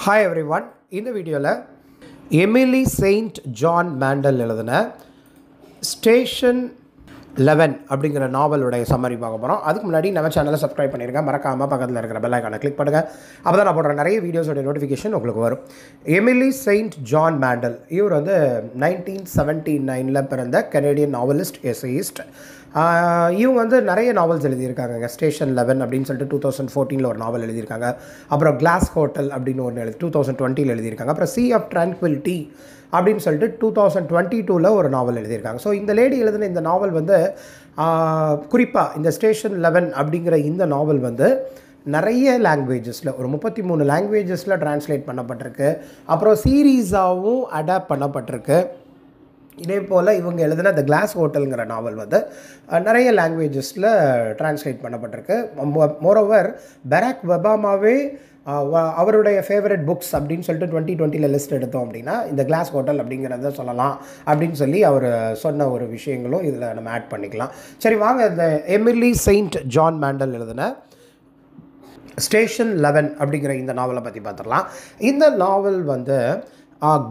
Hi everyone. In the video Emily Saint John Mandel எழுதின Station 11 அப்படிங்கிற நாவலுடைய summary பார்க்க போகிறோம். அதுக்கு முன்னாடி நம்ம சேனலை சப்ஸ்கிரைப் பண்ணிருங்க, மறக்காமல் பக்கத்தில் இருக்கிற பெல் ஐகானை கிளிக் பண்ணுங்கள். அப்போ தான் நான் போடுற நிறைய வீடியோஸோட நோட்டிஃபிகேஷன் உங்களுக்கு வரும். எமிலி செயின்ட் ஜான் மேண்டல் இவர் வந்து 1979 பிறந்த கனேடியன் நாவலிஸ்ட், எஸ்ஏயிஸ்ட். இவங்க வந்து நிறைய நாவல்ஸ் எழுதியிருக்காங்க. ஸ்டேஷன் 11 அப்படின்னு சொல்லிட்டு 2014 ஒரு நாவல் எழுதியிருக்காங்க. அப்புறம் கிளாஸ் ஹோட்டல் அப்படின்னு ஒன்று 2020 எழுதியிருக்காங்க. அப்புறம் சி ஆஃப் ட்ரான்க்விலிட்டி அப்படின்னு சொல்லிட்டு 2022 ஒரு நாவல் எழுதியிருக்காங்க. ஸோ இந்த லேடி எழுதின இந்த நாவல் வந்து குறிப்பாக இந்த ஸ்டேஷன் 11 அப்படிங்கிற இந்த நாவல் வந்து நிறைய லாங்குவேஜஸில் ஒரு 33 லாங்குவேஜஸில் ட்ரான்ஸ்லேட் பண்ணப்பட்டிருக்கு. அப்புறம் சீரீஸாகவும் அடாப்ட் பண்ணப்பட்டிருக்கு. இதே போல் இவங்க எழுதின த கிளாஸ் ஹோட்டலுங்கிற நாவல் வந்து நிறைய லாங்குவேஜஸில் ட்ரான்ஸ்லேட் பண்ணப்பட்டிருக்கு. மோரோவர் பராக் ஒபாமாவே அவருடைய ஃபேவரட் புக்ஸ் அப்படின்னு சொல்லிட்டு 2020 லிஸ்ட் எடுத்தோம் அப்படின்னா இந்த கிளாஸ் ஹோட்டல் அப்படிங்கிறத சொல்லலாம் அப்படின்னு சொல்லி அவர் சொன்ன ஒரு விஷயங்களும் இதில் நம்ம ஆட் பண்ணிக்கலாம். சரி வாங்க, இந்த எமிலி செயின்ட் ஜான் மேண்டல் எழுதின ஸ்டேஷன் 11 அப்படிங்கிற இந்த நாவலை பற்றி பார்த்துடலாம். இந்த நாவல் வந்து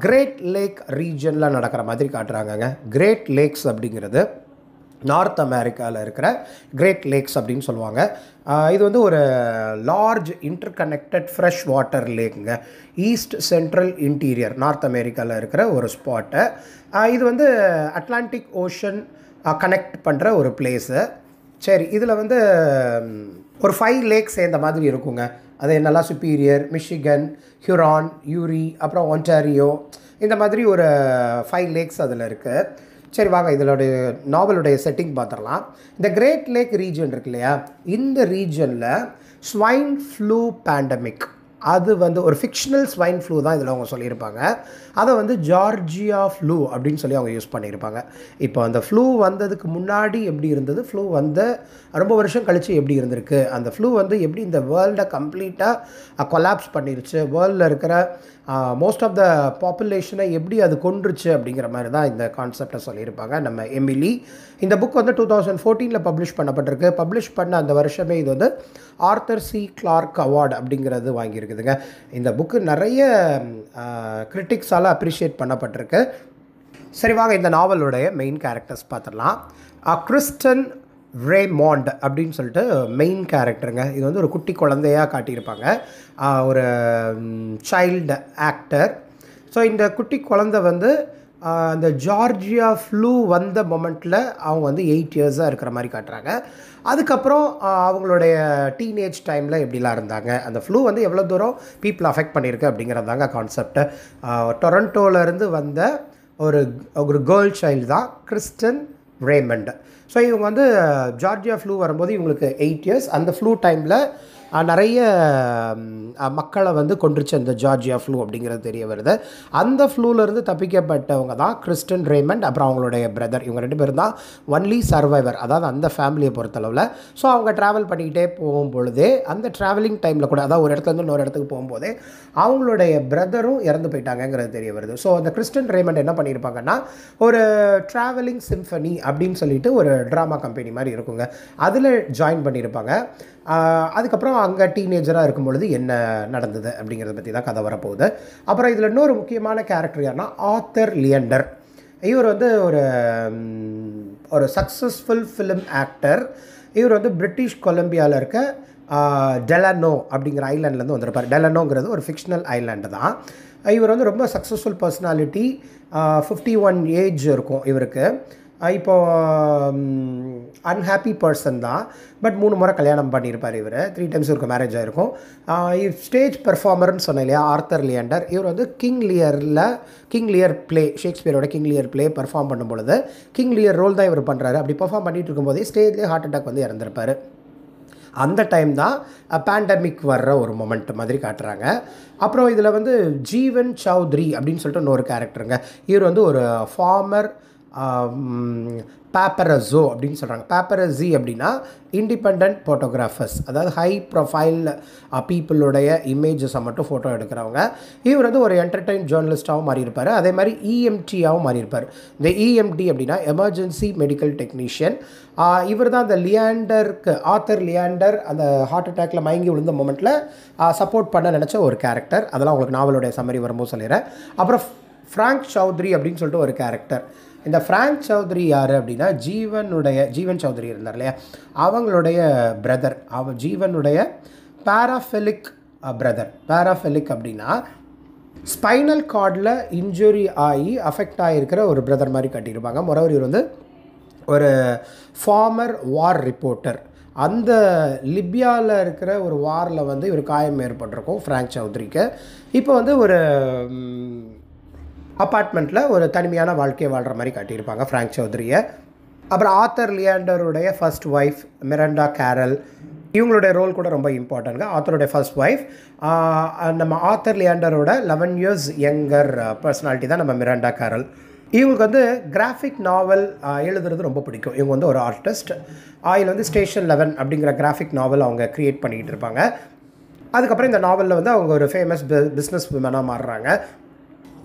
கிரேட் லேக் ரீஜனில் நடக்கிற மாதிரி காட்டுறாங்கங்க. கிரேட் லேக்ஸ் அப்படிங்கிறது நார்த் அமெரிக்காவில் இருக்கிற கிரேட் லேக்ஸ் அப்படின்னு சொல்லுவாங்க. இது வந்து ஒரு லார்ஜ் இன்டர்கனெக்டட் ஃப்ரெஷ் வாட்டர் லேக்குங்க. ஈஸ்ட் சென்ட்ரல் இன்டீரியர் நார்த் அமெரிக்காவில் இருக்கிற ஒரு ஸ்பாட்டு. இது வந்து அட்லாண்டிக் ஓஷன் கனெக்ட் பண்ணுற ஒரு பிளேஸு. சரி, இதில் வந்து ஒரு 5 லேக்ஸ் சேர்ந்த மாதிரி இருக்குங்க. அது என்னெல்லாம் சுப்பீரியர், மிஷிகன், ஹியூரான், யூரி, அப்புறம் ஒன்டாரியோ, இந்த மாதிரி ஒரு 5 லேக்ஸ் அதில் இருக்குது. சரி வாங்க, இதோடைய நாவலுடைய செட்டிங் பார்த்துடலாம். இந்த கிரேட் லேக் ரீஜன் இருக்கு இல்லையா, இந்த ரீஜனில் ஸ்வைன் ஃப்ளூ பேண்டமிக், அது வந்து ஒரு ஃபிக்ஷனல் ஸ்வைன் ஃப்ளூ தான் இதில் அவங்க சொல்லியிருப்பாங்க. அதை வந்து ஜார்ஜியா ஃப்ளூ அப்படின்னு சொல்லி அவங்க யூஸ் பண்ணியிருப்பாங்க. இப்போ அந்த ஃப்ளூ வந்ததுக்கு முன்னாடி எப்படி இருந்தது, ஃப்ளூ வந்து ரொம்ப வருஷம் கழித்து எப்படி இருந்திருக்கு, அந்த ஃப்ளூ வந்து எப்படி இந்த வேர்ல்டை கம்ப்ளீட்டாக கொலாப்ஸ் பண்ணிருச்சு, வேர்ல்டில் இருக்கிற மோஸ்ட் ஆஃப் த பாப்புலேஷனை எப்படி அது கொன்றுச்சு அப்படிங்கிற மாதிரி தான் இந்த கான்செப்டை சொல்லியிருப்பாங்க நம்ம எமிலி. இந்த புக் வந்து 2014 பப்ளிஷ் பண்ணப்பட்டிருக்கு. பப்ளிஷ் பண்ண அந்த வருஷமே இது வந்து ஆர்தர் சி கிளார்க் அவார்டு அப்படிங்கிறது வாங்கியிருக்குதுங்க. இந்த புக்கு நிறைய கிரிட்டிக்ஸால் அப்ரிஷியேட் பண்ணப்பட்டிருக்கு. சரி வாங்க, இந்த நாவலுடைய மெயின் கேரக்டர்ஸ் பார்த்துடலாம். கிறிஸ்டன் ரேமாண்ட் அப்படின்னு சொல்லிட்டு மெயின் கேரக்டருங்க. இது வந்து ஒரு குட்டி குழந்தையாக காட்டியிருப்பாங்க, ஒரு சைல்டு ஆக்டர். ஸோ இந்த குட்டி குழந்தை வந்து அந்த ஜார்ஜியா ஃப்ளூ வந்த மொமெண்ட்டில் அவங்க வந்து 8 இயர்ஸாக இருக்கிற மாதிரி காட்டுறாங்க. அதுக்கப்புறம் அவங்களுடைய டீனேஜ் டைமில் எப்படிலாம் இருந்தாங்க, அந்த ஃப்ளூ வந்து எவ்வளோ தூரம் பீப்புள் அஃபெக்ட் பண்ணியிருக்கு அப்படிங்கிறதாங்க கான்செப்ட். டொரண்டோலேருந்து வந்த ஒரு கேர்ள் சைல்டு தான் கிறிஸ்டன் ரேமண்ட். ஸோ இவங்க வந்து ஜார்ஜியா ஃப்ளூ வரும்போது இவங்களுக்கு 8 இயர்ஸ். அந்த ஃப்ளூ டைமில் நிறைய மக்களை வந்து கொன்றுச்சு அந்த ஜார்ஜியா ஃப்ளூ அப்படிங்கிறது தெரிய வருது. அந்த ஃப்ளூலேருந்து தப்பிக்கப்பட்டவங்க தான் கிறிஸ்டன் ரேமண்ட், அப்புறம் அவங்களுடைய பிரதர். இவங்க 2 பேரும் தான் ஒன்லி சர்வைவர், அதாவது அந்த ஃபேமிலியை பொறுத்தளவில். ஸோ அவங்க ட்ராவல் பண்ணிக்கிட்டே போகும்பொழுதே அந்த ட்ராவலிங் டைமில் கூட, அதாவது ஒரு இடத்துலேருந்து இன்னொரு இடத்துக்கு போகும்போதே அவங்களுடைய பிரதரும் இறந்து போயிட்டாங்கங்கிறது தெரிய வருது. ஸோ அந்த கிறிஸ்டன் ரேமண்ட் என்ன பண்ணியிருப்பாங்கன்னா ஒரு ட்ராவலிங் சிம்ஃபனி அப்படின்னு சொல்லிட்டு ஒரு ட்ராமா கம்பெனி மாதிரி இருக்குங்க, அதில் ஜாயின் பண்ணியிருப்பாங்க. அதுக்கப்புறம் அங்கே டீனேஜராக இருக்கும் பொழுது என்ன நடந்தது அப்படிங்கிறத பற்றி தான் கதை வரப்போகுது. அப்புறம் இதில் இன்னொரு முக்கியமான கேரக்டர் யாருன்னா ஆர்தர் லியண்டர். இவர் வந்து ஒரு சக்ஸஸ்ஃபுல் ஃபிலிம் ஆக்டர். இவர் வந்து பிரிட்டிஷ் கொலம்பியாவில் இருக்க டெலனோ அப்படிங்கிற ஐலாண்ட்லேருந்து வந்திருப்பார். டெலனோங்கிறது ஒரு ஃபிக்ஷனல் ஐலாண்டு தான். இவர் வந்து ரொம்ப சக்ஸஸ்ஃபுல் பர்சனாலிட்டி. 51 ஏஜ் இருக்கும் இவருக்கு. இப்போது அன்ஹாப்பி பர்சன் தான், பட் 3 முறை கல்யாணம் பண்ணியிருப்பார் இவர். 3 டைம்ஸ் இவருக்கு மேரேஜ் ஆகிருக்கும். ஸ்டேஜ் பெர்ஃபார்மர்னு சொன்னேன் இல்லையா, ஆர்தர் லியண்டர். இவர் வந்து கிங் லியர் ப்ளே, ஷேக்ஸ்பியரோட கிங் லியர் ப்ளே பெர்ஃபார்ம் பண்ணும்பொழுது கிங் லியர் ரோல் தான் இவர் பண்ணுறாரு. அப்படி பெர்ஃபார்ம் பண்ணிகிட்டு இருக்கும்போதே ஸ்டேஜ்லேயே ஹார்ட் அட்டாக் வந்து இறந்துருப்பார். அந்த டைம் தான் பேண்டமிக் வர்ற ஒரு மொமெண்ட் மாதிரி காட்டுறாங்க. அப்புறம் இதில் வந்து ஜீவன் சௌத்ரி அப்படின்னு சொல்லிட்டு இன்னொரு கேரக்டருங்க. இவர் வந்து ஒரு ஃபார்மர் பேப்பரஸோ அப்படின்னு சொல்கிறாங்க. பேப்பரஸி அப்படின்னா இண்டிபெண்ட் ஃபோட்டோகிராஃபர்ஸ், அதாவது ஹை ப்ரொஃபைல் பீப்புளுடைய இமேஜஸை மட்டும் ஃபோட்டோ எடுக்கிறவங்க. இவர் வந்து ஒரு என்டர்டெயின் ஜேர்னலிஸ்ட்டாகவும் மாறி இருப்பார். அதே மாதிரி இஎம்டியாகவும் மாறி இருப்பார். இந்த இஎம்டி அப்படின்னா எமர்ஜென்சி மெடிக்கல் டெக்னீஷியன். இவர் தான் அந்த லியாண்டருக்கு, ஆத்தர் லியாண்டர் அந்த ஹார்ட் அட்டாக்ல மயங்கி விழுந்த மொமெண்ட்டில் சப்போர்ட் பண்ண நினச்ச ஒரு கேரக்டர். அதெல்லாம் உங்களுக்கு நாவலுடைய சம்மரி வரும்போது சொல்லிடுறேன். அப்புறம் ஃப்ராங்க் சௌத்ரி அப்படின்னு சொல்லிட்டு ஒரு கேரக்டர். இந்த ஃப்ராங்க் சௌத்ரி யார் அப்படின்னா ஜீவன் சௌத்ரி இருந்தார் இல்லையா, அவங்களுடைய பிரதர். ஜீவனுடைய பேராஃபெலிக் பிரதர். பேராஃபெலிக் அப்படின்னா ஸ்பைனல் கார்டில் இன்ஜுரி ஆகி அஃபெக்ட் ஆகிருக்கிற ஒரு பிரதர் மாதிரி கட்டியிருப்பாங்க. மொரவர் இவர் வந்து ஒரு ஃபார்மர் வார் ரிப்போர்ட்டர். அந்த லிபியாவில் இருக்கிற ஒரு வாரில் வந்து இவர் காயம் ஏற்பட்டிருக்கும் ஃப்ராங்க் சௌத்ரிக்கு. இப்போ வந்து ஒரு அப்பார்ட்மெண்ட்டில் ஒரு தனிமையான வாழ்க்கையை வாழ்கிற மாதிரி காட்டியிருப்பாங்க ஃப்ராங்க் சௌத்ரியை. அப்புறம் ஆத்தர் லியாண்டருடைய ஃபர்ஸ்ட் ஒய்ஃப் மிராண்டா கேரல், இவங்களுடைய ரோல் கூட ரொம்ப இம்பார்ட்டன்ட்ங்க. ஆத்தருடைய ஃபர்ஸ்ட் ஒய்ஃப் நம்ம ஆத்தர் லியாண்டரோட 11 years யங்கர் பர்சனாலிட்டி தான் நம்ம மிராண்டா கேரல். இவங்களுக்கு வந்து கிராஃபிக் நாவல் எழுதுறது ரொம்ப பிடிக்கும். இவங்க வந்து ஒரு ஆர்டிஸ்ட். இதில் வந்து ஸ்டேஷன் 11 அப்படிங்கிற கிராஃபிக் நாவல் அவங்க க்ரியேட் பண்ணிக்கிட்டு இருப்பாங்க. அதுக்கப்புறம் இந்த நாவலில் வந்து அவங்க ஒரு ஃபேமஸ் பிஸ்னஸ் விமனாக மாறுறாங்க.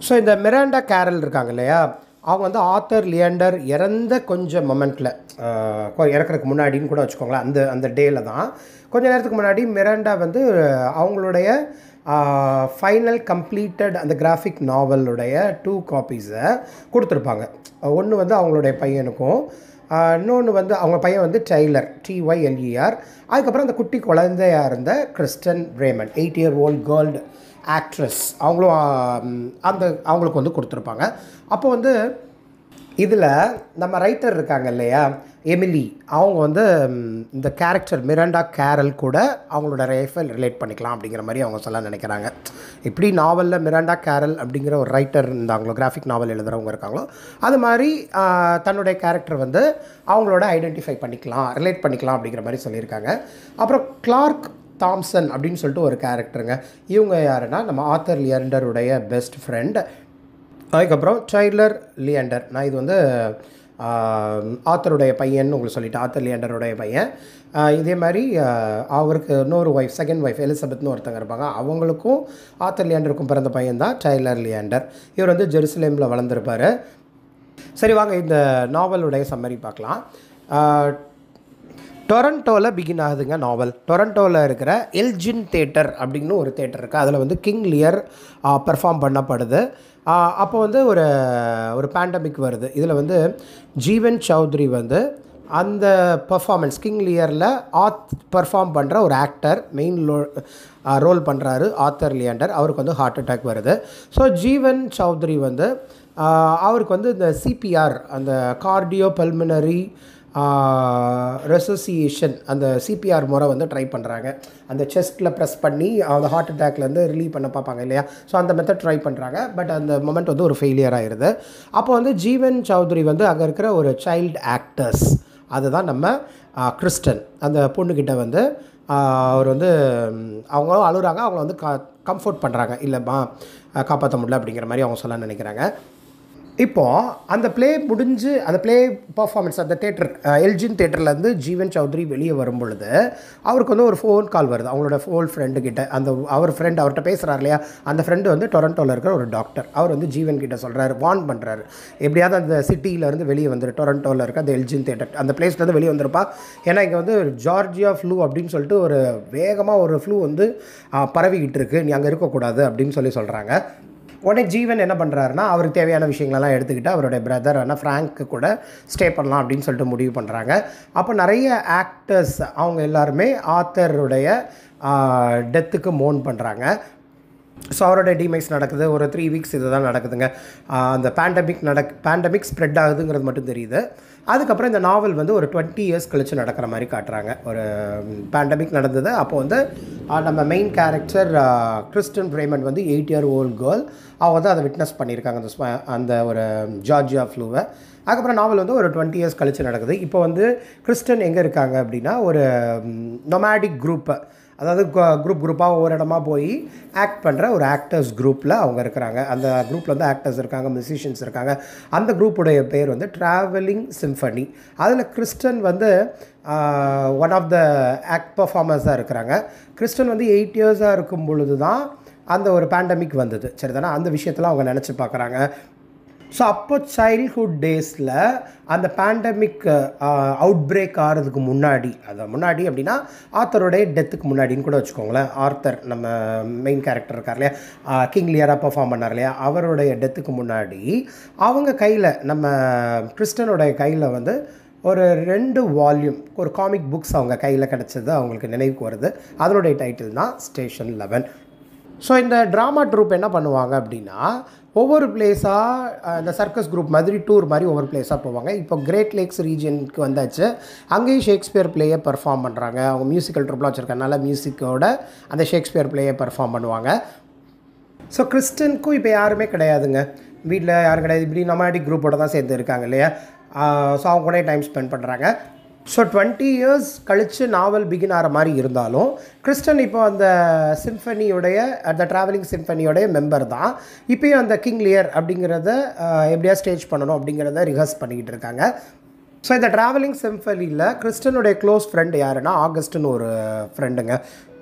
ஸோ இந்த மிராண்டா கேரல் இருக்காங்க இல்லையா, அவங்க வந்து ஆத்தர் லியாண்டர் இறந்த கொஞ்சம் மொமெண்ட்டில், இறக்குறதுக்கு முன்னாடின்னு கூட வச்சுக்கோங்களேன், அந்த டேயில் தான் கொஞ்சம் நேரத்துக்கு முன்னாடி மிராண்டா வந்து அவங்களுடைய ஃபைனல் கம்ப்ளீட்டட் அந்த கிராஃபிக் நாவலுடைய 2 காப்பீஸை கொடுத்துருப்பாங்க. ஒன்று வந்து அவங்களுடைய பையனுக்கும், இன்னொன்று வந்து அவங்க பையன் வந்து டைலர், TYLER. அதுக்கப்புறம் அந்த குட்டி குழந்தையாக இருந்த Kristen Raymond, 8-year-old girl actress, அவங்களுக்கு வந்து கொடுத்துருப்பாங்க. அப்போ வந்து இதில் நம்ம ரைட்டர் இருக்காங்க இல்லையா எமிலி, அவங்க வந்து இந்த கேரக்டர் மிராண்டா கேரல் கூட அவங்களோட லைஃப்பை ரிலேட் பண்ணிக்கலாம் அப்படிங்கிற மாதிரி அவங்க சொல்ல நினைக்கிறாங்க. இப்படி நாவலில் மிராண்டா கேரல் அப்படிங்கிற ஒரு ரைட்டர் இருந்தாங்களோ, கிராஃபிக் நாவல் எழுதுகிறவங்க இருக்காங்களோ, அது மாதிரி தன்னுடைய கேரக்டர் வந்து அவங்களோட ஐடென்டிஃபை பண்ணிக்கலாம், ரிலேட் பண்ணிக்கலாம் அப்படிங்கிற மாதிரி சொல்லியிருக்காங்க. அப்புறம் கிளார்க் தாம்சன் அப்படின்னு சொல்லிட்டு ஒரு கேரக்டருங்க. இவங்க யாருன்னா நம்ம ஆத்தர் லியாண்டருடைய பெஸ்ட் ஃப்ரெண்ட். அதுக்கப்புறம் டைலர் லியாண்டர், நான் இது வந்து ஆத்தருடைய பையன் உங்களுக்கு சொல்லிவிட்டு, ஆத்தர் லியாண்டருடைய பையன். இதே மாதிரி அவருக்கு இன்னொரு ஒய்ஃப், செகண்ட் ஒய்ஃப் எலிசபெத்னு ஒருத்தங்க இருப்பாங்க. அவங்களுக்கும் ஆத்தர் லியாண்டருக்கும் பிறந்த பையன் தான் டைலர் லியாண்டர். இவர் வந்து ஜெருசலேமில் வளர்ந்துருப்பார். சரி வாங்க இந்த நாவலுடைய சம்மரி பார்க்கலாம். டொரண்டோவில் பிகின் ஆகுதுங்க நாவல். டொரண்டோவில் இருக்கிற எல்ஜின் தேட்டர் அப்படின்னு ஒரு தேட்டர் இருக்குது. அதில் வந்து கிங் லியர் பெர்ஃபார்ம் பண்ணப்படுது. அப்போ வந்து ஒரு பேண்டமிக் வருது. இதில் வந்து ஜீவன் சௌத்ரி வந்து அந்த பர்ஃபார்மன்ஸ் கிங் லியரில் பெர்ஃபார்ம் பண்ணுற ஒரு ஆக்டர் மெயின் ரோல் பண்ணுறாரு ஆத்தர் லியாண்டர். அவருக்கு வந்து ஹார்ட் அட்டாக் வருது. ஸோ ஜீவன் சௌத்ரி வந்து அவருக்கு வந்து இந்த சிபிஆர், அந்த கார்டியோ பல்மினரி ரெசோசியேஷன், அந்த சிபிஆர் முறை வந்து ட்ரை பண்ணுறாங்க. அந்த செஸ்ட்டில் ப்ரெஸ் பண்ணி அந்த ஹார்ட் அட்டாக்லேருந்து ரிலீவ் பண்ண பார்ப்பாங்க இல்லையா, ஸோ அந்த மெத்தட் ட்ரை பண்ணுறாங்க. பட் அந்த மொமெண்ட் வந்து ஒரு ஃபெயிலியர் ஆகிடுது. அப்போ வந்து ஜீவன் சௌத்ரி வந்து அங்கே இருக்கிற ஒரு சைல்டு ஆக்டர்ஸ், அதுதான் நம்ம கிறிஸ்டன், அந்த பொண்ணுக்கிட்ட வந்து அவர் வந்து அவங்களும் அழுகிறாங்க, அவங்கள வந்து கம்ஃபோர்ட் பண்ணுறாங்க, இல்லைம்மா காப்பாற்ற முடியல அப்படிங்கிற மாதிரி அவங்க சொல்ல நினைக்கிறாங்க. இப்போது அந்த ப்ளே முடிஞ்சு, அந்த ப்ளே பர்ஃபார்மன்ஸ் அந்த தேட்டர் எல்ஜின் தேட்டர்லேருந்து ஜீவன் சௌத்ரி வெளியே வரும் பொழுது அவருக்கு வந்து ஒரு ஃபோன் கால் வருது அவங்களோட ஓல்ட் ஃப்ரெண்டுக்கிட்ட. அவர் ஃப்ரெண்ட் அவர்கிட்ட பேசுகிறார் இல்லையா, அந்த ஃப்ரெண்டு வந்து டொரண்டோவில் இருக்கிற ஒரு டாக்டர். அவர் வந்து ஜீவன் கிட்ட சொல்கிறாரு, வார்ன் பண்ணுறாரு, எப்படியாவது அந்த சிட்டியிலேருந்து வெளியே வந்துரு, டொரண்டோவில் இருக்க அந்த எல்ஜின் தேட்டர் அந்த பிளேஸ்லேருந்து வெளியே வந்திருப்பா. ஏன்னா இங்கே வந்து ஜார்ஜியா ஃப்ளூ அப்படின்னு சொல்லிட்டு ஒரு வேகமாக ஒரு ஃப்ளூ வந்து பரவிக்கிட்டு இருக்குது, நீ அங்கே இருக்கக்கூடாது அப்படின்னு சொல்கிறாங்க. உடனே ஜீவன் என்ன பண்ணுறாருன்னா அவருக்கு தேவையான விஷயங்களெல்லாம் எடுத்துக்கிட்டு அவருடைய பிரதர் ஆனால் ஃப்ராங்க்கு கூட ஸ்டே பண்ணலாம் அப்படின்னு சொல்லிட்டு முடிவு பண்ணுறாங்க. அப்போ நிறைய ஆக்டர்ஸ் அவங்க எல்லாருமே ஆத்தருடைய டெத்துக்கு மோன் பண்ணுறாங்க. ஸோ அவரோட டிமைஸ் நடக்குது. ஒரு 3 weeks இது தான் நடக்குதுங்க. அந்த பேண்டமிக் ஸ்ப்ரெட் ஆகுதுங்கிறது மட்டும் தெரியுது. அதுக்கப்புறம் இந்த நாவல் வந்து ஒரு 20 years கழித்து நடக்கிற மாதிரி காட்டுறாங்க. ஒரு பேண்டமிக் நடந்தது. அப்போ வந்து நம்ம மெயின் கேரக்டர் கிறிஸ்டன் ரேமண்ட் வந்து 8-year-old கேர்ள், அவங்க வந்து அதை விட்னஸ் பண்ணியிருக்காங்க அந்த ஒரு ஜார்ஜியா ஃப்ளூவை. அதுக்கப்புறம் நாவல் வந்து ஒரு 20 years கழித்து நடக்குது. இப்போ வந்து கிறிஸ்டன் எங்கே இருக்காங்க அப்படின்னா ஒரு நொமேடிக் குரூப்பை, அதாவது குரூப்பாக ஒவ்வொரு இடமா போய் ஆக்ட் பண்ணுற ஒரு ஆக்டர்ஸ் குரூப்பில் அவங்க இருக்கிறாங்க. அந்த குரூப்பில் வந்து ஆக்டர்ஸ் இருக்காங்க, மியூசிஷியன்ஸ் இருக்காங்க. அந்த குரூப்புடைய பேர் வந்து ட்ராவலிங் சிம்ஃபனி. அதில் கிறிஸ்டன் வந்து ஒன் ஆஃப் த ஆக்ட் பர்ஃபார்மர்ஸாக இருக்கிறாங்க. கிறிஸ்டன் வந்து 8 இயர்ஸாக இருக்கும் பொழுது தான் அந்த ஒரு பேண்டமிக் வந்தது. சரி தானே, அந்த விஷயத்தெல்லாம் அவங்க நினச்சி பார்க்குறாங்க. ஸோ அப்போ சைல்ட்ஹுட் டேஸில் அந்த பேண்டமிக் அவுட் பிரேக் ஆகிறதுக்கு முன்னாடி, அது முன்னாடி அப்படின்னா ஆத்தருடைய டெத்துக்கு முன்னாடின்னு கூட வச்சுக்கோங்களேன். ஆர்த்தர் நம்ம மெயின் கேரக்டர் இருக்கார் இல்லையா, கிங் லியராக பர்ஃபார்ம் பண்ணார் இல்லையா, அவருடைய டெத்துக்கு முன்னாடி அவங்க கையில், நம்ம கிறிஸ்டனுடைய கையில் வந்து ஒரு 2 வால்யூம் ஒரு காமிக் புக்ஸ் அவங்க கையில் கிடச்சது அவங்களுக்கு நினைவுக்கு வருது. அதனுடைய டைட்டில் தான் ஸ்டேஷன் 11. ஸோ இந்த ட்ராமா ட்ரூப் என்ன பண்ணுவாங்க அப்படின்னா, ஒவ்வொரு பிளேஸாக இந்த சர்க்கஸ் குரூப் மாதிரி டூர் மாதிரி ஒவ்வொரு பிளேஸாக போவாங்க. இப்போ கிரேட் லேக்ஸ் ரீஜனுக்கு வந்தாச்சு. அங்கேயும் ஷேக்ஸ்பியர் பிளேயை பர்ஃபார்ம் பண்ணுறாங்க. அவங்க மியூசிக்கல் ட்ரூப்லாம் வச்சுருக்கனால மியூசிக்கோட அந்த ஷேக்ஸ்பியர் பிளேயை பர்ஃபார்ம் பண்ணுவாங்க. ஸோ கிறிஸ்டனுக்கும் இப்போ யாருமே கிடையாதுங்க, வீட்டில் யாரும் கிடையாது. இப்படி நொமாடிக் குரூப்போட தான் சேர்ந்து இருக்காங்க இல்லையா. ஸோ அவங்க கூட டைம் ஸ்பெண்ட் பண்ணுறாங்க. ஸோ 20 இயர்ஸ் கழித்து நாவல் பிகின் ஆகிற மாதிரி இருந்தாலும் கிறிஸ்டன் இப்போ அந்த சிம்ஃபனியோடைய, அந்த ட்ராவலிங் சிம்ஃபனியோடைய மெம்பர் தான். இப்போயும் அந்த கிங் லியர் அப்படிங்கிறத எப்படியா ஸ்டேஜ் பண்ணணும் அப்படிங்கிறத ரிஹர்ஸ் பண்ணிக்கிட்டு இருக்காங்க. ஸோ இந்த ட்ராவலிங் சிம்ஃபனியில் கிறிஸ்டனுடைய க்ளோஸ் ஃப்ரெண்டு யாருன்னா ஆகஸ்ட்னு ஒரு ஃப்ரெண்டுங்க.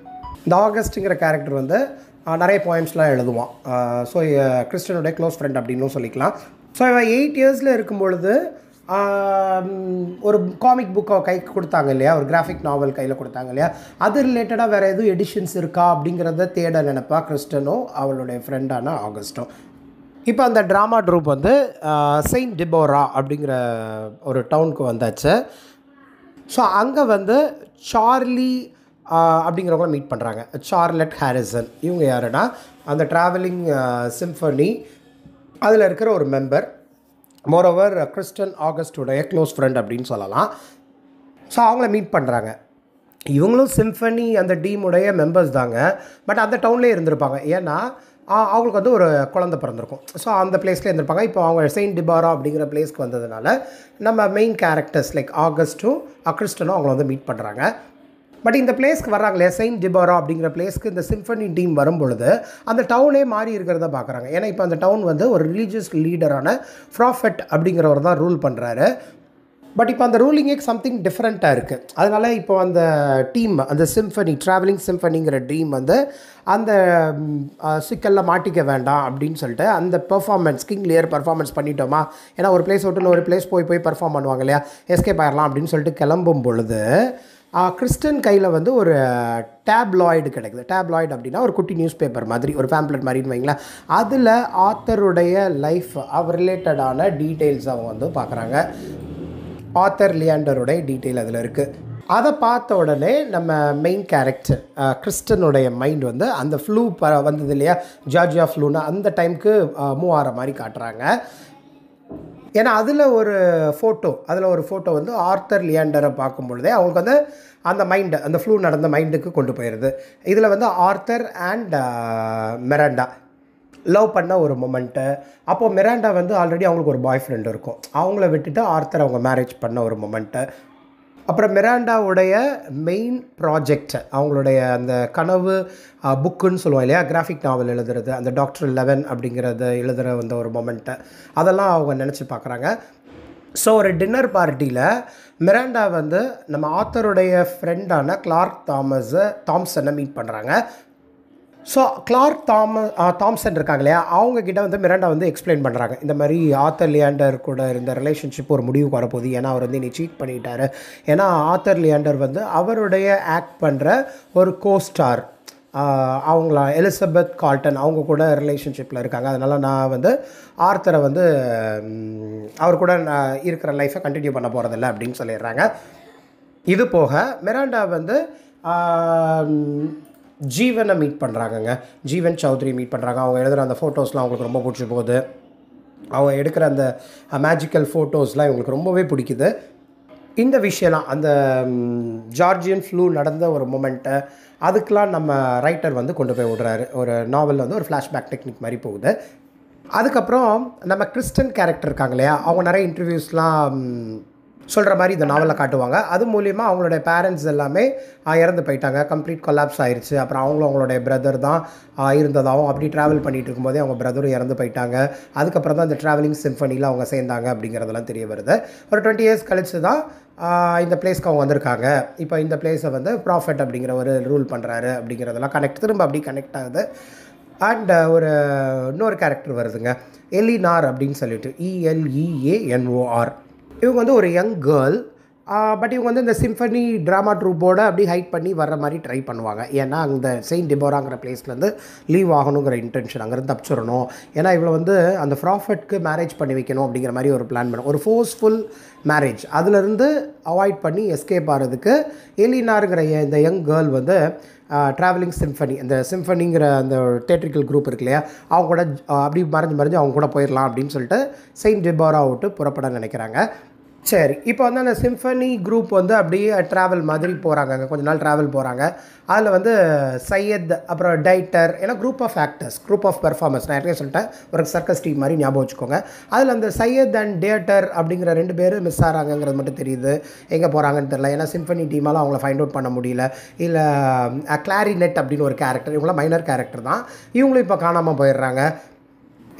இந்த ஆகஸ்ட்டுங்கிற கேரக்டர் வந்து நிறைய போயம்ஸ்லாம் எழுதுவான். ஸோ கிறிஸ்டனுடைய க்ளோஸ் ஃப்ரெண்ட் அப்படின்னும் சொல்லிக்கலாம். ஸோ இவன் 8 இயர்ஸில் இருக்கும் பொழுது ஒரு காமிக் புக்கை கைக்கு கொடுத்தாங்க இல்லையா, ஒரு கிராஃபிக் நாவல் கையில் கொடுத்தாங்க இல்லையா, அது ரிலேட்டடாக வேறு எதுவும் எடிஷன்ஸ் இருக்கா அப்படிங்கிறத தேட நினைப்பா கிறிஸ்டனும் அவளுடைய ஃப்ரெண்டான ஆகஸ்ட்டும். இப்போ அந்த ட்ராமா ட்ரூப் வந்து செயின்ட் டிபோரா அப்படிங்கிற ஒரு டவுனுக்கு வந்தாச்சு. ஸோ அங்கே வந்து சார்லி அப்படிங்கிறவங்கள மீட் பண்ணுறாங்க. சார்லட் ஹாரிசன் இவங்க யாருன்னா அந்த ட்ராவலிங் சிம்ஃபனி அதில் இருக்கிற ஒரு மெம்பர். மோரோவர் கிறிஸ்டன் ஆகஸ்டுடைய க்ளோஸ் ஃப்ரெண்ட் அப்படின்னு சொல்லலாம். ஸோ அவங்கள மீட் பண்ணுறாங்க. இவங்களும் சிம்ஃபனி அந்த டீமுடைய மெம்பர்ஸ் தாங்க, பட் அந்த டவுன்லேயே இருந்திருப்பாங்க. ஏன்னா அவங்களுக்கு வந்து ஒரு குழந்தை பிறந்திருக்கும். ஸோ அந்த பிளேஸ்லேயே இருந்திருப்பாங்க. இப்போ அவங்க செயின்ட் டிபாரா அப்படிங்கிற பிளேஸ்க்கு வந்ததுனால நம்ம மெயின் கேரக்டர்ஸ் லைக் ஆகஸ்ட்டும் கிறிஸ்டனும் அவங்கள வந்து மீட் பண்ணுறாங்க. பட் இந்த பிளேஸ்க்கு வர்றாங்க இல்லையா, செயின்ட் டிபாரா அப்படிங்கிற பிளேஸ்க்கு இந்த சிம்ஃபனி டீம் வரும்பொழுது அந்த டவுனே மாறி இருக்கிறத பார்க்குறாங்க. ஏன்னா இப்போ அந்த டவுன் வந்து ஒரு ரிலீஜியஸ் லீடரான ப்ராஃபெட் அப்படிங்கிறவர் தான் ரூல் பண்ணுறாரு. பட் இப்போ அந்த ரூலிங்கே சம்திங் டிஃப்ரெண்ட்டாக இருக்குது. அதனால் இப்போ அந்த டீம், அந்த சிம்ஃபனி ட்ராவலிங் சிம்ஃபனிங்கிற டீம் வந்து அந்த சிக்கலில் மாட்டிக்க வேண்டாம் அப்படின்னு சொல்லிட்டு அந்த பெர்ஃபார்மன்ஸ், கிங் லியர் பெர்ஃபார்மன்ஸ் பண்ணிட்டோமா, ஏன்னா ஒரு பிளேஸ் விட்டு ஒரு பிளேஸ் போய் பெர்ஃபார்ம் பண்ணுவாங்க இல்லையா, எஸ்கேப் ஆயிடலாம் அப்படின்னு சொல்லிட்டு கிளம்பும் பொழுது கிறிஸ்டன் கையில் வந்து ஒரு டேப்லாய்டு கிடைக்குது. டேப்லாய்டு அப்படின்னா ஒரு குட்டி நியூஸ் பேப்பர் மாதிரி, ஒரு பேம்ப்ளெட் மாதிரின்னு வைங்களேன். அதில் ஆத்தருடைய லைஃப் அவர் ரிலேட்டடான டீட்டெயில்ஸ் அவங்க வந்து பார்க்குறாங்க. ஆத்தர் லியாண்டருடைய டீட்டெயில் அதில் இருக்குது. அதை பார்த்த உடனே நம்ம மெயின் கேரக்டர் கிறிஸ்டனுடைய மைண்ட் வந்து அந்த ஃப்ளூ வந்தது இல்லையா, ஜார்ஜியா ஃப்ளூன்னு அந்த டைமுக்கு மூவ் ஆகிற மாதிரி காட்டுறாங்க. ஏன்னா அதில் ஒரு ஃபோட்டோ வந்து ஆர்த்தர் லியாண்டரை பார்க்கும் பொழுதே அவங்களுக்கு வந்து அந்த மைண்டு, அந்த ஃப்ளூ நடந்த மைண்டுக்கு கொண்டு போயிடுது. இதில் வந்து ஆர்த்தர் அண்ட் மிராண்டா லவ் பண்ண ஒரு மொமெண்ட்டு. அப்போது மிராண்டா வந்து ஆல்ரெடி அவங்களுக்கு ஒரு பாய் ஃப்ரெண்ட் இருக்கும், அவங்கள விட்டுட்டு ஆர்த்தர் அவங்க மேரேஜ் பண்ண ஒரு மொமெண்ட்டு. அப்புறம் மிராண்டாவுடைய மெயின் ப்ராஜெக்ட், அவங்களுடைய அந்த கனவு புக்குன்னு சொல்லுவோம் இல்லையா, கிராஃபிக் நாவல் எழுதுறது, அந்த டாக்டர் 11 அப்படிங்கிறத எழுதுகிற வந்த ஒரு மொமெண்ட்டு, அதெல்லாம் அவங்க நினச்சி பார்க்குறாங்க. ஸோ ஒரு டின்னர் பார்ட்டியில் மிராண்டா வந்து நம்ம ஆத்தருடைய ஃப்ரெண்டான கிளார்க் தாம்சனை மீட் பண்ணுறாங்க. ஸோ கிளார்க் தாம்சன் இருக்காங்க இல்லையா, அவங்கக்கிட்ட வந்து மிராண்டா வந்து எக்ஸ்பிளைன் பண்ணுறாங்க, இந்த மாதிரி ஆத்தர் லியாண்டர் கூட இருந்த ரிலேஷன்ஷிப் ஒரு முடிவுக்கு வரப்போகுது. ஏன்னா அவர் வந்து என்னை சீட் பண்ணிட்டாரு. ஏன்னா ஆத்தர் லியாண்டர் வந்து அவருடைய ஆக்ட் பண்ணுற ஒரு கோஸ்டார், அவங்கள எலிசபெத் கால்டன், அவங்க கூட ரிலேஷன்ஷிப்பில் இருக்காங்க. அதனால் நான் வந்து ஆர்த்தரை வந்து அவர் கூட இருக்கிற லைஃப்பை கண்டினியூ பண்ண போகிறதில்ல அப்படின்னு சொல்லிடுறாங்க. இது போக மிராண்டா வந்து ஜீவனை மீட் பண்ணுறாங்கங்க. ஜீவன் சௌத்ரி மீட் பண்ணுறாங்க. அவங்க எழுதுகிற அந்த ஃபோட்டோஸ்லாம் அவங்களுக்கு ரொம்ப பிடிச்சி போகுது. அவங்க எடுக்கிற அந்த மேஜிக்கல் ஃபோட்டோஸ்லாம் இவங்களுக்கு ரொம்பவே பிடிக்குது. இந்த விஷயம்லாம் அந்த ஜார்ஜியன் ஃப்ளூ நடந்த ஒரு மொமெண்ட்டை அதுக்கெலாம் நம்ம ரைட்டர் வந்து கொண்டு போய் விடுறாரு. ஒரு நாவல் வந்து ஒரு ஃப்ளாஷ்பேக் டெக்னிக் மாதிரி போகுது. அதுக்கப்புறம் நம்ம கிறிஸ்டன் கேரக்டர் இருக்காங்க இல்லையா, அவங்க நிறைய இன்டர்வியூஸ்லாம் சொல்கிற மாதிரி இந்த நாவலில் காட்டுவாங்க. அது மூலிமா அவங்களுடைய பேரண்ட்ஸ் எல்லாமே இறந்து போயிட்டாங்க, கம்ப்ளீட் கொலாப்ஸ் ஆயிடுச்சு. அப்புறம் அவங்களுடைய பிரதர் தான் இருந்ததாகவும், அப்படி ட்ராவல் பண்ணிகிட்டு இருக்கும்போதே அவங்க பிரதரும் இறந்து போயிட்டாங்க. அதுக்கப்புறம் தான் இந்த ட்ராவலிங் சிம்ஃபனியில் அவங்க சேர்ந்தாங்க அப்படிங்கிறதெல்லாம் தெரிய வருது. ஒரு 20 இயர்ஸ் கழிச்சு தான் இந்த பிளேஸ்க்கு அவங்க வந்திருக்காங்க. இப்போ இந்த பிளேஸை வந்து ப்ராஃபெட் அப்படிங்கிற ஒரு ரூல் பண்ணுறாரு அப்படிங்கிறதெல்லாம் திரும்ப அப்படி கனெக்ட் ஆகுது. அண்ட் இன்னொரு கேரக்டர் வருதுங்க, எலினார் அப்படின்னு சொல்லிட்டு, ELEANOR. இவங்க வந்து ஒரு யங் கேர்ள். பட் இவங்க வந்து இந்த சிம்ஃபனி ட்ராமா ட்ரூப்போடு அப்படி ஹைட் பண்ணி வர்ற மாதிரி ட்ரை பண்ணுவாங்க. ஏன்னா அந்த செயின்ட் டிபோராங்கிற பிளேஸ்லேருந்து லீவ் ஆகணுங்கிற இன்டென்ஷன், அங்கேருந்து தப்பிச்சிடணும். ஏன்னா இவளை வந்து அந்த ப்ராஃபெட்க்கு மேரேஜ் பண்ணி வைக்கணும் அப்படிங்கிற மாதிரி ஒரு பிளான் பண்ணும், ஒரு ஃபோர்ஸ்ஃபுல் மேரேஜ். அதிலிருந்து அவாய்ட் பண்ணி எஸ்கேப் ஆகிறதுக்கு எலினாருங்கிற இந்த யங் கேர்ள் வந்து ட்ராவலிங் சிம்ஃபனி, அந்த சிம்ஃபனிங்கிற அந்த தேட்ரிக்கல் குரூப் இருக்கு இல்லையா, அவங்க கூட அப்படி மறைஞ்சு அவங்க கூட போயிடலாம் அப்படின்னு சொல்லிட்டு செயின்ட் டிபோரா விட்டு புறப்பட நினைக்கிறாங்க. சரி, இப்போ வந்து அந்த சிம்ஃபனி குரூப் வந்து அப்படியே ட்ராவல் மாதிரி போகிறாங்க, அங்கே கொஞ்ச நாள் ட்ராவல் போகிறாங்க. அதில் வந்து சையத், அப்புறம் டைட்டர், ஏன்னா group of actors, group of performance, நான் ஏற்கனவே சொல்லிட்டேன், ஒரு சர்க்கஸ் டீம் மாதிரி ஞாபகம் வச்சுக்கோங்க. அதில் அந்த சையத் அண்ட் டேட்டர் அப்படிங்கிற 2 பேர் மிஸ் ஆகிறாங்கிறது மட்டும் தெரியுது. எங்கே போகிறாங்கன்னு தெரியல, ஏன்னா சிம்ஃபனி டீமால் அவங்கள ஃபைண்ட் அவுட் பண்ண முடியல. இல்லை கிளாரினெட் அப்படின்னு ஒரு கேரக்டர், இவங்களாம் மைனர் கேரக்டர் தான், இவங்களும் இப்போ காணாமல் போயிடுறாங்க.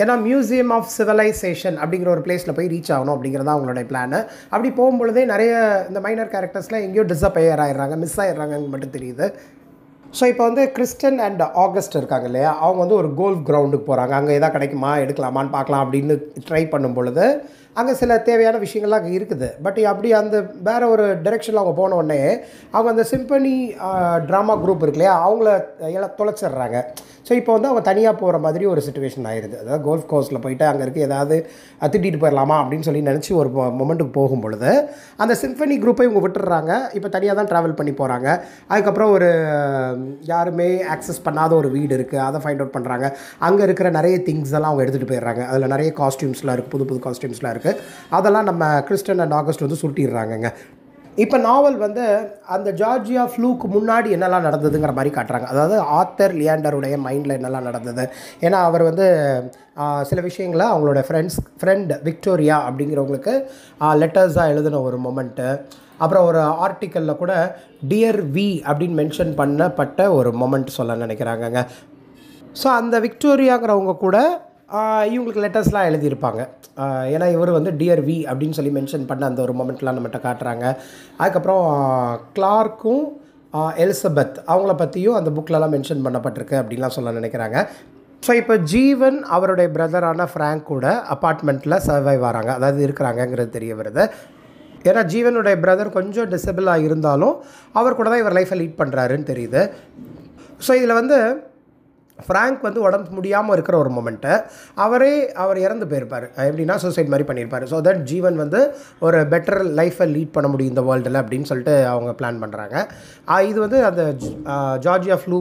ஏன்னா மியூசியம் ஆஃப் சிவிலைசேஷன் அப்படிங்கிற ஒரு பிளேஸில் போய் ரீச் ஆகணும் அப்படிங்கிறதா அவங்களுடைய பிளான். அப்படி போகும்பொழுதே நிறைய இந்த மைனர் கேரக்டர்ஸ்லாம் எங்கேயோ டிஸப்பையர் ஆகிடுறாங்க, மிஸ் ஆகிடுறாங்கன்னு மட்டும் தெரியுது. ஸோ இப்போ வந்து கிறிஸ்டன் அண்ட் ஆகஸ்ட் இருக்காங்க இல்லையா, அவங்க வந்து ஒரு கோல்ஃப் கிரவுண்டுக்கு போகிறாங்க. அங்கே எதாவது கிடைக்குமா, எடுக்கலாமான்னு பார்க்கலாம் அப்படின்னு ட்ரை பண்ணும் பொழுது அங்கே சில தேவையான விஷயங்கள்லாம் அங்கே இருக்குது. பட் அப்படி அந்த வேறு ஒரு டைரெக்ஷனில் அவங்க போன உடனே அவங்க அந்த சிம்பனி ட்ராமா குரூப் இருக்கு இல்லையா, அவங்கள தொலைச்சிட்றாங்க. ஸோ இப்போ வந்து அவங்க தனியாக போகிற மாதிரி ஒரு சிச்சுவேஷன் ஆயிடுது. அதாவது கோல்ஃப் கோர்ஸில் போயிட்டு அங்கே இருக்க ஏதாவது திட்டிட்டு போயிடலாமா அப்படின்னு சொல்லி நினச்சி ஒரு மொமெண்ட்டுக்கு போகும் பொழுது அந்த சிம்பனி குரூப்பை இவங்க விட்டுடுறாங்க. இப்போ தனியாக தான் ட்ராவல் பண்ணி போகிறாங்க. அதுக்கப்புறம் ஒரு யாருமே ஆக்சஸ் பண்ணாத ஒரு வீடு இருக்குது, அதை ஃபைண்ட் அவுட் பண்ணுறாங்க. அங்கே இருக்கிற நிறைய திங்ஸ் எல்லாம் அவங்க எடுத்துகிட்டு போயிடுறாங்க. அதில் நிறைய காஸ்டியூம்ஸ்லாம் இருக்குது, புது புது காஸ்டியூம்ஸ்லாம் இருக்குது. அதெல்லாம் நம்ம கிறிஸ்டன் அண்ட் ஆகஸ்ட் வந்து சுருட்டிடுறாங்கங்க. இப்போ நாவல் வந்து அந்த ஜார்ஜியா ஃப்ளூக்கு முன்னாடி என்னெல்லாம் நடந்ததுங்கிற மாதிரி காட்டுறாங்க. அதாவது ஆத்தர் லியாண்டருடைய மைண்டில் என்னெல்லாம் நடந்தது. ஏன்னா அவர் வந்து சில விஷயங்களை அவங்களோட ஃப்ரெண்ட் விக்டோரியா அப்படிங்கிறவங்களுக்கு லெட்டர்ஸாக எழுதின ஒரு மொமெண்ட்டு, அப்புறம் ஒரு ஆர்டிக்கலில் கூட டியர் வி அப்படின்னு மென்ஷன் பண்ணப்பட்ட ஒரு மொமெண்ட் சொல்ல நினைக்கிறாங்கங்க. ஸோ அந்த விக்டோரியாங்கிறவங்க கூட இவங்களுக்கு லெட்டர்ஸ்லாம் எழுதியிருப்பாங்க. ஏன்னா இவர் வந்து டியர் வி அப்படின்னு சொல்லி மென்ஷன் பண்ண அந்த ஒரு மொமெண்ட்லாம் நம்மகிட்ட காட்டுறாங்க. அதுக்கப்புறம் கிளார்க்கும் எலிசபெத் அவங்கள பற்றியும் அந்த புக்கிலலாம் மென்ஷன் பண்ணப்பட்டிருக்கு அப்படின்லாம் சொல்ல நினைக்கிறாங்க. ஸோ இப்போ ஜீவன் அவருடைய பிரதரான ஃப்ராங்க் கூட அப்பார்ட்மெண்ட்டில் சர்வைவ் ஆகிறாங்க, அதாவது இருக்கிறாங்கங்கிறது தெரிய வருது. ஏன்னா ஜீவனுடைய பிரதர் கொஞ்சம் டிசபிளாக இருந்தாலும் அவர் கூட தான் இவர் லைஃப்பை லீட் பண்ணுறாருன்னு தெரியுது. ஸோ இதில் வந்து ஃப்ராங்க் வந்து உடம்பு முடியாமல் இருக்கிற ஒரு மொமெண்ட்டு அவர் இறந்து போயிருப்பார், எப்படின்னா சூசைட் மாதிரி பண்ணியிருப்பார். ஸோ தட் ஜீவன் வந்து ஒரு பெட்டர் லைஃப்பை லீட் பண்ண முடியும் இந்த வேர்ல்டில் அப்படின்னு சொல்லிட்டு அவங்க பிளான் பண்ணுறாங்க. இது வந்து அந்த ஜார்ஜியா ஃப்ளூ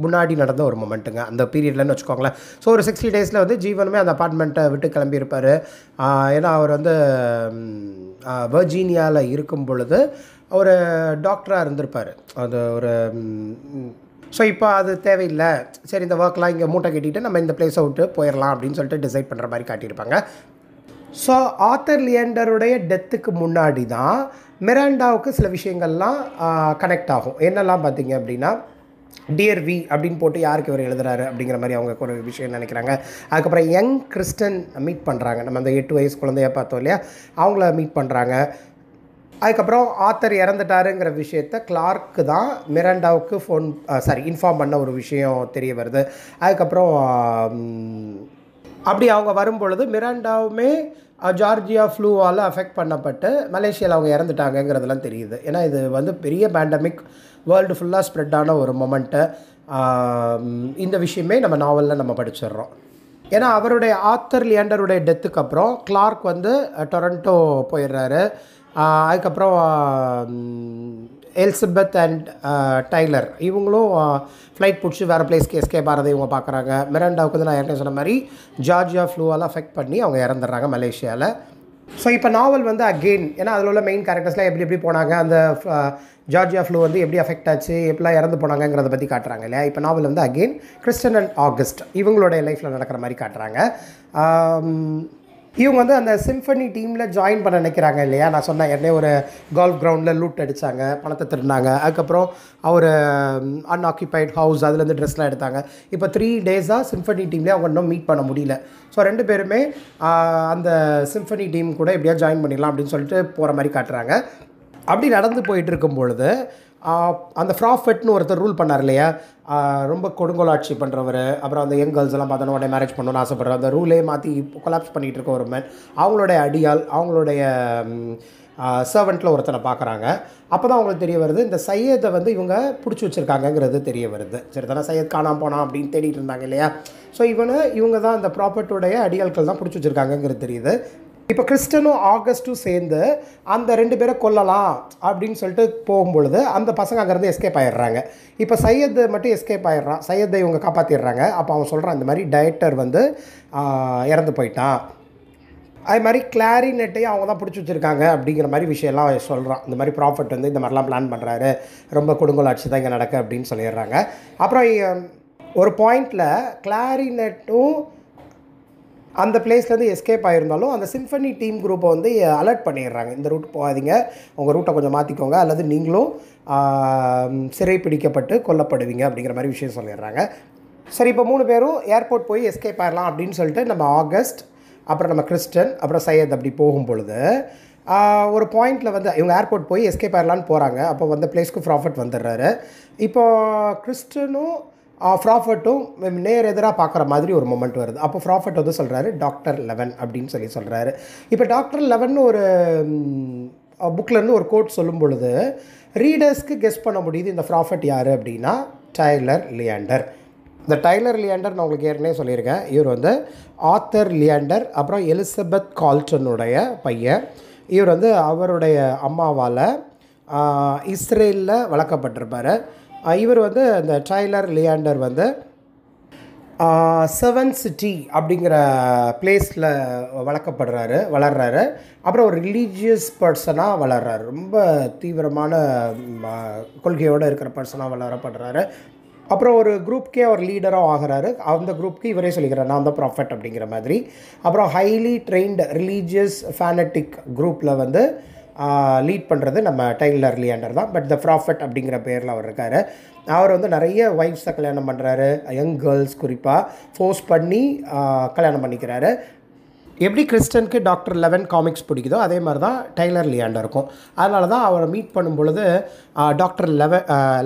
முன்னாடி நடந்த ஒரு மொமெண்ட்டுங்க, அந்த பீரியட்லன்னு வச்சுக்கோங்களேன். ஸோ ஒரு 60 டேஸில் வந்து ஜீவனுமே அந்த அப்பார்ட்மெண்ட்டை விட்டு கிளம்பியிருப்பார். ஏன்னா அவர் வந்து வர்ஜீனியாவில் இருக்கும் பொழுது ஒரு டாக்டராக இருந்திருப்பார். அது ஒரு ஸோ இப்போ அது தேவையில்லை, சரி இந்த ஒர்க்லாம் இங்கே மூட்டை கட்டிட்டு நம்ம இந்த பிளேஸை விட்டு போயிடலாம் அப்படின்னு சொல்லிட்டு டிசைட் பண்ணுற மாதிரி காட்டியிருப்பாங்க. ஸோ ஆத்தர் லியண்டருடைய டெத்துக்கு முன்னாடி தான் மிராண்டாவுக்கு சில விஷயங்கள்லாம் கனெக்ட் ஆகும். என்னெல்லாம் பார்த்தீங்க அப்படின்னா, டியர் வி அப்படின்னு போட்டு யாருக்கு இவர் எழுதுறாரு அப்படிங்கிற மாதிரி அவங்க ஒரு விஷயம் நினைக்கிறாங்க. அதுக்கப்புறம் யங் கிறிஸ்டன் மீட் பண்ணுறாங்க, நம்ம அந்த 8 வயசு குழந்தைய பார்த்தோம் இல்லையா, அவங்கள மீட் பண்ணுறாங்க. அதுக்கப்புறம் ஆத்தர் இறந்துட்டாருங்கிற விஷயத்த கிளார்க்கு தான் மிராண்டாவுக்கு இன்ஃபார்ம் பண்ண ஒரு விஷயம் தெரிய வருது. அதுக்கப்புறம் அப்படி அவங்க வரும்பொழுது மிராண்டாவுமே ஜார்ஜியா ஃப்ளூவால் அஃபெக்ட் பண்ணப்பட்டு மலேசியாவில் அவங்க இறந்துட்டாங்கங்கிறதுலாம் தெரியுது. ஏன்னா இது வந்து பெரிய பேண்டமிக், வேர்ல்டு ஃபுல்லாக ஸ்ப்ரெட் ஆன ஒரு மொமெண்ட்டு. இந்த விஷயமே நம்ம நாவலில் நம்ம படிச்சிடுறோம். ஏன்னா அவருடைய ஆத்தர் லியாண்டருடைய டெத்துக்கு அப்புறம் கிளார்க் வந்து டொரண்டோ போயிடுறாரு. அதுக்கப்புறம் எலிசபெத் அண்ட் டைலர் இவங்களும் ஃப்ளைட் பிடிச்சி வேறு பிளேஸ்க்கு எஸ்கேப் ஆகிறதை இவங்க பார்க்குறாங்க. மிராண்டாவுக்கு வந்து நான் ஏற்கனவே சொன்ன மாதிரி ஜார்ஜியா ஃப்ளூவால் அஃபெக்ட் பண்ணி அவங்க இறந்துடுறாங்க மலேசியாவில். ஸோ இப்போ நாவல் வந்து அகெயின், ஏன்னா அதில் உள்ள மெயின் கேரக்டர்ஸ்லாம் எப்படி போனாங்க, அந்த ஜார்ஜியா ஃப்ளூ வந்து எப்படி அஃபெக்ட் ஆச்சு, எப்படிலாம் இறந்து போனாங்கிறத பற்றி காட்டுறாங்க இல்லையா. இப்போ நாவல் வந்து அகெயின் கிறிஸ்டன் அண்ட் ஆகஸ்ட் இவங்களுடைய லைஃப்பில் நடக்கிற மாதிரி காட்டுறாங்க. இவங்க வந்து அந்த சிம்ஃபனி டீமில் ஜாயின் பண்ண நினைக்கிறாங்க இல்லையா, நான் சொன்னேன் ஏற்கனவே ஒரு கால்ஃப் கிரவுண்டில் லூட் அடித்தாங்க, பணத்தை திருடினாங்க, அதுக்கப்புறம் ஒரு அன்ஆக்கியபைட் ஹவுஸ் அதுலேருந்து ட்ரெஸ்லாம் எடுத்தாங்க. இப்போ 3 டேஸாக சிம்ஃபனி டீம்லேயே அவங்க இன்னும் மீட் பண்ண முடியல. ஸோ 2 பேருமே அந்த சிம்ஃபனி டீம் கூட எப்படியா ஜாயின் பண்ணிடலாம் அப்படின்னு சொல்லிட்டு போகிற மாதிரி காட்டுறாங்க. அப்படி நடந்து போயிட்டு இருக்கும் பொழுது அந்த ப்ராஃபெட்னு ஒருத்தர் ரூல் பண்ணார் இல்லையா, ரொம்ப கொடுங்கோலாட்சி பண்ணுறவர், அப்புறம் அந்த யங் கேர்ள்ஸ் எல்லாம் பார்த்தோன்னா உடனே மேரேஜ் பண்ணணும்னு ஆசைப்படுற அந்த ரூலே மாற்றி கொலாப்ஸ் பண்ணிகிட்டு இருக்க ஒரு மேன், அவங்களுடைய அடியால், அவங்களுடைய சர்வெண்ட்டில் ஒருத்தனை பார்க்குறாங்க. அப்போ தான் அவங்களுக்கு தெரிய வருது இந்த சையதை வந்து இவங்க பிடிச்சி வச்சுருக்காங்கங்கிறது தெரிய வருது. சரி தானே, சையத் காணாமல் போனான் அப்படின்னு தேடிட்டு இருந்தாங்க இல்லையா. ஸோ இவங்க தான் அந்த ப்ராப்பர்ட்டியுடைய அடியாட்கள் தான் பிடிச்சி வச்சுருக்காங்கங்கிறது தெரியுது. இப்போ கிறிஸ்டனும் ஆகஸ்ட்டும் சேர்ந்து அந்த 2 பேரை கொல்லலாம் அப்படின்னு சொல்லிட்டு போகும்பொழுது அந்த பசங்க அங்கேருந்து எஸ்கேப் ஆகிடுறாங்க. இப்போ சையது மட்டும் எஸ்கேப் ஆகிடுறான். சையதை இவங்க காப்பாற்றிடுறாங்க. அப்போ அவன் சொல்கிறான் இந்த மாதிரி டைரக்டர் வந்து இறந்து போயிட்டான், அது மாதிரி கிளாரினெட்டையும் அவங்க தான் பிடிச்சி வச்சுருக்காங்க அப்படிங்கிற மாதிரி விஷயம்லாம் சொல்கிறான். இந்த மாதிரி ப்ராஃபட் வந்து இந்த மாதிரிலாம் பிளான் பண்ணுறாரு, ரொம்ப கொடுங்கோலாட்சி தான் இங்கே நடக்க அப்படின்னு சொல்லிடுறாங்க. அப்புறம் ஒரு பாயிண்டில் கிளாரினெட்டும் அந்த பிளேஸ்லேருந்து எஸ்கேப் ஆகிருந்தாலும் அந்த சிம்ஃபனி டீம் குரூப்பை வந்து அலர்ட் பண்ணிடுறாங்க, இந்த ரூட் போகாதீங்க, உங்கள் ரூட்டை கொஞ்சம் மாற்றிக்கோங்க, அல்லது நீங்களும் சிறை பிடிக்கப்பட்டு கொல்லப்படுவீங்க அப்படிங்கிற மாதிரி விஷயம் சொல்லிடுறாங்க. சரி, இப்போ 3 பேரும் ஏர்போர்ட் போய் எஸ்கேப் ஆகிடலாம் அப்படின்னு சொல்லிட்டு நம்ம ஆகஸ்ட், அப்புறம் நம்ம கிறிஸ்டன், அப்புறம் சையத் அப்படி போகும் பொழுது ஒரு பாயிண்டில் வந்து இவங்க ஏர்போர்ட் போய் எஸ்கேப் ஆகிடலான்னு போகிறாங்க. அப்போ வந்து பிளேஸ்க்கு ப்ராஃபட் வந்துடுறாரு. இப்போது கிறிஸ்டனும் ப்ராஃபட்டும் நேர் எதிராக பார்க்குற மாதிரி ஒரு மொமெண்ட் வருது. அப்போ ப்ராஃபட் வந்து சொல்கிறாரு டாக்டர் 11 அப்படின்னு சொல்கிறாரு. இப்போ டாக்டர் 11 ஒரு புக்கிலேருந்து ஒரு கோட் சொல்லும் பொழுது ரீடர்ஸ்க்கு கெஸ் பண்ண முடியுது இந்த ப்ராஃபட் யார் அப்படின்னா டைலர் லியாண்டர். இந்த டைலர் லியாண்டர் நான் உங்களுக்கு ஏற்கனவே சொல்லியிருக்கேன். இவர் வந்து ஆத்தர் லியாண்டர், அப்புறம் எலிசபெத் கால்டனுடைய பையன். இவர் வந்து அவருடைய அம்மாவால் இஸ்ரேலில் வளர்க்கப்பட்டிருப்பார். இவர் வந்து இந்த டைலர் லியாண்டர் வந்து 7 சிட்டி அப்படிங்கிற பிளேஸில் வளர்கிறாரு. அப்புறம் ஒரு ரிலீஜியஸ் பர்சனாக வளர்கிறாரு. ரொம்ப தீவிரமான கொள்கையோடு இருக்கிற பர்சனாக வளரப்படுறாரு. அப்புறம் ஒரு குரூப்கே அவர் லீடராக ஆகிறாரு. அந்த குரூப்க்கு இவரே சொல்லிக்கிறார் நான் தான் ப்ராஃபட் அப்படிங்கிற மாதிரி. அப்புறம் ஹைலி ட்ரெயின்டு ரிலீஜியஸ் ஃபேனட்டிக் குரூப்பில் வந்து லீட் பண்ணுறது நம்ம டைலர் லியாண்டர் தான். பட் த ப்ராஃபட் அப்படிங்கிற பேரில் அவர் இருக்கார். அவர் வந்து நிறைய ஒய்ஃப்ஸை கல்யாணம் பண்ணுறாரு, யங் கேர்ள்ஸ் குறிப்பாக ஃபோர்ஸ் பண்ணி கல்யாணம் பண்ணிக்கிறாரு. எப்படி கிறிஸ்டனுக்கு டாக்டர் 11 காமிக்ஸ் பிடிக்குதோ அதே மாதிரி தான் டைலர் லியாண்டருக்கும். அதனால தான் அவரை மீட் பண்ணும் பொழுது டாக்டர்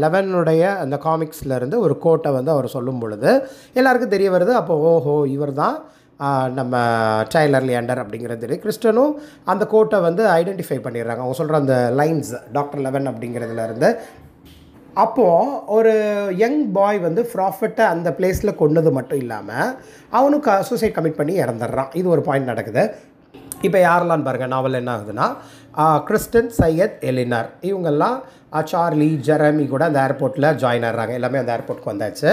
11 அந்த காமிக்ஸ்லேருந்து ஒரு கோட்டை வந்து அவர் சொல்லும் பொழுது எல்லாருக்கும் தெரிய வருது. அப்போ ஓஹோ இவர் தான் நம்ம டைலர் லியாண்டர் அப்படிங்கிறது தெரியும். கிறிஸ்டனும் அந்த கோட்டை வந்து ஐடென்டிஃபை பண்ணிடுறாங்க. அவங்க சொல்கிற அந்த லைன்ஸ் டாக்டர் 11 அப்படிங்கிறதுலேருந்து. அப்போது ஒரு யங் பாய் வந்து ப்ராஃபட்டை அந்த பிளேஸில் கொண்டது மட்டும் இல்லாமல் அவனுக்கு சூசைட் கமிட் பண்ணி இறந்துடுறான். இது ஒரு பாயிண்ட் நடக்குது. இப்போ யாரெல்லாம் பாருங்கள், நாவல் என்ன ஆகுதுன்னா கிறிஸ்டன், சையத், எலினார் இவங்கெல்லாம் சார்லி, ஜெரமி கூட அந்த ஏர்போர்ட்டில் ஜாயின் ஆகிறாங்க. எல்லாமே அந்த ஏர்போர்ட்டுக்கு வந்தாச்சு.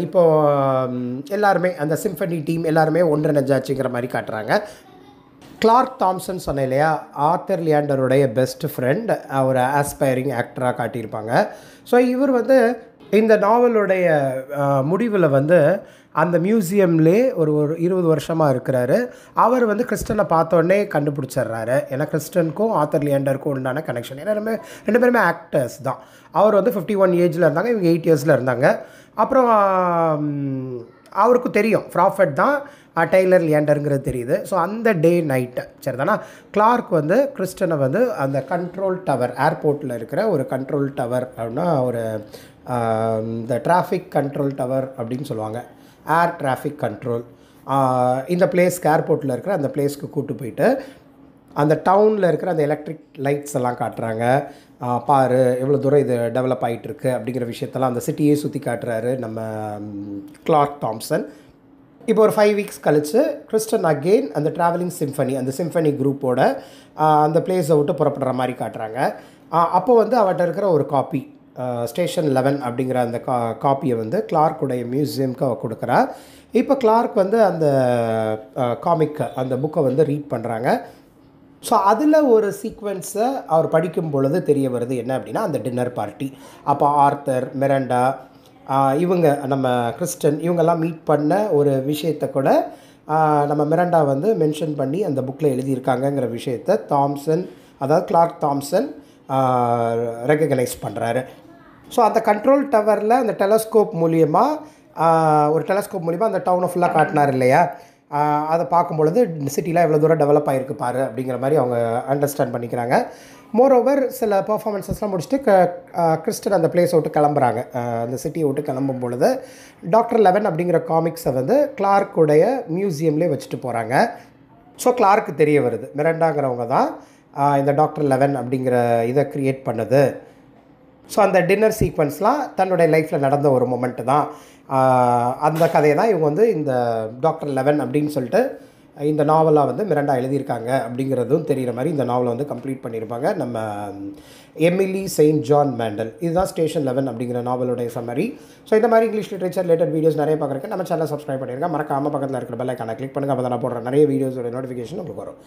இப்போது எல்லாருமே அந்த சிம்ஃபனி டீம் எல்லாருமே ஒன்றிணைஞ்சாச்சுங்கிற மாதிரி காட்டுறாங்க. கிளார்க் தாம்சன் சொன்னேன் இல்லையா, ஆத்தர் லியாண்டருடைய பெஸ்ட் ஃப்ரெண்ட், ஒரு ஆஸ்பைரிங் ஆக்டராக காட்டியிருப்பாங்க. ஸோ இவர் வந்து இந்த நாவலுடைய முடிவில் வந்து அந்த மியூசியம்லே ஒரு 20 வருஷமாக இருக்கிறாரு. அவர் வந்து கிறிஸ்டனை பார்த்தோன்னே கண்டுபிடிச்சிட்றாரு. ஏன்னா கிறிஸ்டனுக்கும் ஆத்தர் லியாண்டருக்கும் உண்டான கனெக்ஷன். ஏன்னா 2 பேருமே ஆக்டர்ஸ் தான். அவர் வந்து 51 ஏஜில் இருந்தாங்க, இவங்க 8 இயர்ஸில் இருந்தாங்க. அப்புறம் அவருக்கு தெரியும் ப்ராஃபட் தான் டைலர் லியாண்டருங்கிறது தெரியுது. ஸோ அந்த டே நைட்டு சரி தானே, கிளார்க் வந்து கிறிஸ்டனை வந்து அந்த கண்ட்ரோல் டவர், ஏர்போர்ட்டில் இருக்கிற ஒரு கண்ட்ரோல் டவர் அப்படின்னா ஒரு இந்த டிராஃபிக் கண்ட்ரோல் டவர் அப்படின்னு சொல்லுவாங்க, ஏர் டிராஃபிக் கண்ட்ரோல், இந்த பிளேஸ்க்கு ஏர்போர்ட்டில் இருக்கிற அந்த பிளேஸ்க்கு கூப்பிட்டு போயிட்டு அந்த டவுனில் இருக்கிற அந்த எலக்ட்ரிக் லைட்ஸ் எல்லாம் காட்டுறாங்க. பாரு எவ்வளோ தூரம் இது டெவலப் ஆகிட்டுருக்கு அப்படிங்கிற விஷயத்தெல்லாம் அந்த சிட்டியே சுற்றி காட்டுறாரு நம்ம கிளார்க் தாம்சன். இப்போ ஒரு 5 வீக்ஸ் கழித்து கிறிஸ்டன் அகெயின் அந்த ட்ராவலிங் சிம்ஃபனி, அந்த சிம்ஃபனி குரூப்போட அந்த பிளேஸை விட்டு புறப்படுற மாதிரி காட்டுறாங்க. அப்போ வந்து அவர்கிட்ட இருக்கிற ஒரு காப்பி, ஸ்டேஷன் 11 அப்படிங்கிற அந்த காப்பியை வந்து கிளார்க்குடைய மியூசியம்க்கு அவ கொடுக்குறா. இப்போ கிளார்க் வந்து அந்த காமிக்கை, அந்த புக்கை வந்து ரீட் பண்ணுறாங்க. ஸோ அதில் ஒரு சீக்வென்ஸை அவர் படிக்கும் பொழுது தெரிய வருது என்ன அப்படின்னா அந்த டின்னர் பார்ட்டி. அப்போ ஆர்த்தர், மிராண்டா, இவங்க நம்ம கிறிஸ்டன் இவங்கெல்லாம் மீட் பண்ண ஒரு விஷயத்தை கூட நம்ம மிராண்டா வந்து மென்ஷன் பண்ணி அந்த புக்கில் எழுதியிருக்காங்கங்கிற விஷயத்தை தாம்சன், அதாவது கிளார்க் தாம்சன் ரெகக்னைஸ் பண்ணுறாரு. ஸோ அந்த கண்ட்ரோல் டவரில் அந்த டெலஸ்கோப் மூலியமாக ஒரு டெலஸ்கோப் மூலிமா அந்த டவுனை ஃபுல்லாக காட்டினார் இல்லையா, அதை பார்க்கும்பொழுது சிட்டிலாம் எவ்வளோ தூரம் டெவலப் ஆகிருக்கு பாரு அப்படிங்கிற மாதிரி அவங்க அண்டர்ஸ்டாண்ட் பண்ணிக்கிறாங்க. மோரோவர் சில பர்ஃபார்மன்ஸஸ்லாம் முடிச்சுட்டு கிறிஸ்டன் அந்த பிளேஸை விட்டு கிளம்புறாங்க. அந்த சிட்டியை விட்டு கிளம்பும் பொழுது டாக்டர் லெவன் அப்படிங்கிற காமிக்ஸை வந்து கிளார்க்குடைய மியூசியம்லேயே வச்சுட்டு போகிறாங்க. ஸோ கிளார்க்கு தெரிய வருது மிராண்டாங்கிறவங்க தான் இந்த டாக்டர் லெவன் அப்படிங்கிற இதை க்ரியேட் பண்ணுது. ஸோ அந்த டின்னர் சீக்வன்ஸ்லாம் தன்னுடைய லைஃப்பில் நடந்த ஒரு மொமெண்ட்டு தான். அந்த கதையை தான் இவங்க வந்து இந்த டாக்டர் லெவன் அப்படின்னு சொல்லிட்டு இந்த நாவலாக வந்து மிராண்டா எழுதியிருக்காங்க அப்படிங்கிறதும் தெரிகிற மாதிரி இந்த நாவலை வந்து கம்ப்ளீட் பண்ணியிருப்பாங்க நம்ம எமிலி செயின்ட் ஜான் மேண்டல். இதுதான் ஸ்டேஷன் 11 அப்படிங்கிற நாவலுடைய சம்மரி. ஸோ இந்த மாதிரி இங்கிலீஷ் லிட்ரேச்சர் ரிலேட்டட் வீடியோஸ் நிறைய பார்க்குறதுக்கு நம்ம சேனலை சப்ஸ்கிரைப் பண்ணியிருக்கேன். மறக்காமல் பக்கத்தில் இருக்கிற பெல் ஐக்கானை கிளிக் பண்ணுங்கள். அப்போ தான் நான் போடுற நிறைய வீடியோஸோட நோட்டிஃபிகேஷன் உங்களுக்கு வரும்.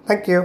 தேங்க்யூ.